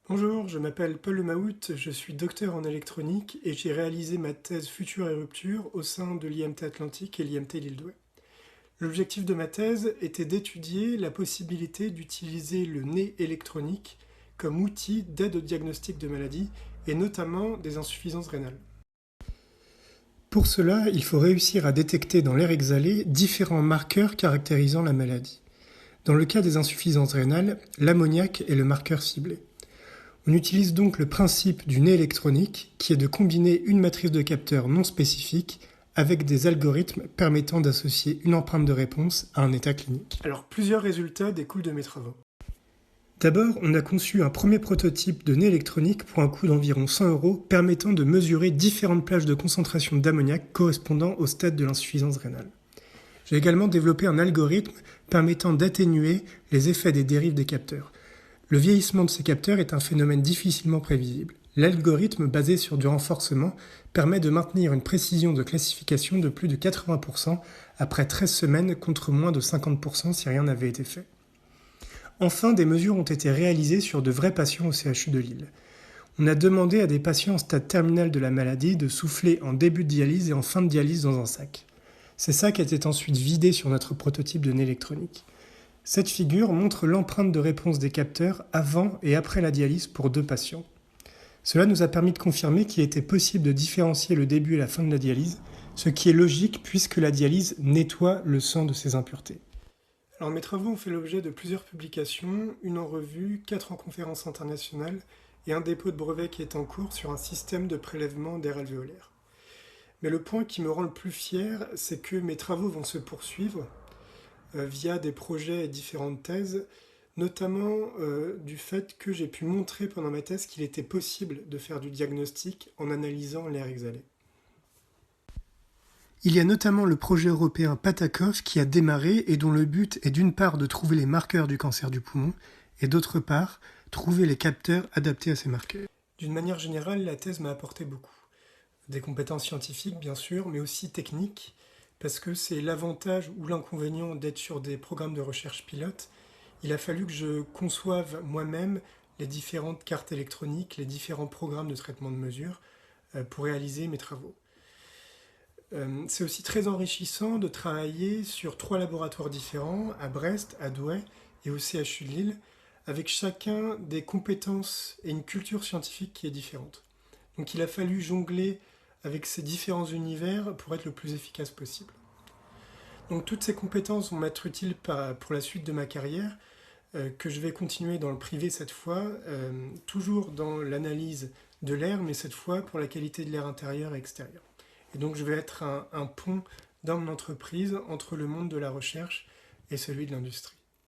Bonjour, je m'appelle Paul Lemahout, je suis docteur en électronique et j'ai réalisé ma thèse Futur et Rupture au sein de l'IMT Atlantique et l'IMT Lille-Douai. L'objectif de ma thèse était d'étudier la possibilité d'utiliser le nez électronique comme outil d'aide au diagnostic de maladies et notamment des insuffisances rénales. Pour cela, il faut réussir à détecter dans l'air exhalé différents marqueurs caractérisant la maladie. Dans le cas des insuffisances rénales, l'ammoniac est le marqueur ciblé. On utilise donc le principe du nez électronique, qui est de combiner une matrice de capteurs non spécifique avec des algorithmes permettant d'associer une empreinte de réponse à un état clinique. Alors, plusieurs résultats découlent de mes travaux. D'abord, on a conçu un premier prototype de nez électronique pour un coût d'environ 100 € permettant de mesurer différentes plages de concentration d'ammoniac correspondant au stade de l'insuffisance rénale. J'ai également développé un algorithme permettant d'atténuer les effets des dérives des capteurs. Le vieillissement de ces capteurs est un phénomène difficilement prévisible. L'algorithme basé sur du renforcement permet de maintenir une précision de classification de plus de 80% après 13 semaines contre moins de 50% si rien n'avait été fait. Enfin, des mesures ont été réalisées sur de vrais patients au CHU de Lille. On a demandé à des patients en stade terminal de la maladie de souffler en début de dialyse et en fin de dialyse dans un sac. Ces sacs étaient ensuite vidés sur notre prototype de nez électronique. Cette figure montre l'empreinte de réponse des capteurs avant et après la dialyse pour 2 patients. Cela nous a permis de confirmer qu'il était possible de différencier le début et la fin de la dialyse, ce qui est logique puisque la dialyse nettoie le sang de ses impuretés. Alors mes travaux ont fait l'objet de plusieurs publications, une en revue, 4 en conférences internationales et un dépôt de brevet qui est en cours sur un système de prélèvement d'air alvéolaire. Mais le point qui me rend le plus fier, c'est que mes travaux vont se poursuivre via des projets et différentes thèses, notamment du fait que j'ai pu montrer pendant ma thèse qu'il était possible de faire du diagnostic en analysant l'air exhalé. Il y a notamment le projet européen PATAKOV qui a démarré et dont le but est d'une part de trouver les marqueurs du cancer du poumon et d'autre part trouver les capteurs adaptés à ces marqueurs. D'une manière générale, la thèse m'a apporté beaucoup. Des compétences scientifiques bien sûr, mais aussi techniques, parce que c'est l'avantage ou l'inconvénient d'être sur des programmes de recherche pilote. Il a fallu que je conçoive moi-même les différentes cartes électroniques, les différents programmes de traitement de mesures pour réaliser mes travaux. C'est aussi très enrichissant de travailler sur 3 laboratoires différents, à Brest, à Douai et au CHU de Lille, avec chacun des compétences et une culture scientifique qui est différente. Donc il a fallu jongler avec ces différents univers pour être le plus efficace possible. Donc toutes ces compétences vont m'être utiles pour la suite de ma carrière, que je vais continuer dans le privé cette fois, toujours dans l'analyse de l'air, mais cette fois pour la qualité de l'air intérieur et extérieur. Et donc je vais être un pont dans mon entreprise entre le monde de la recherche et celui de l'industrie.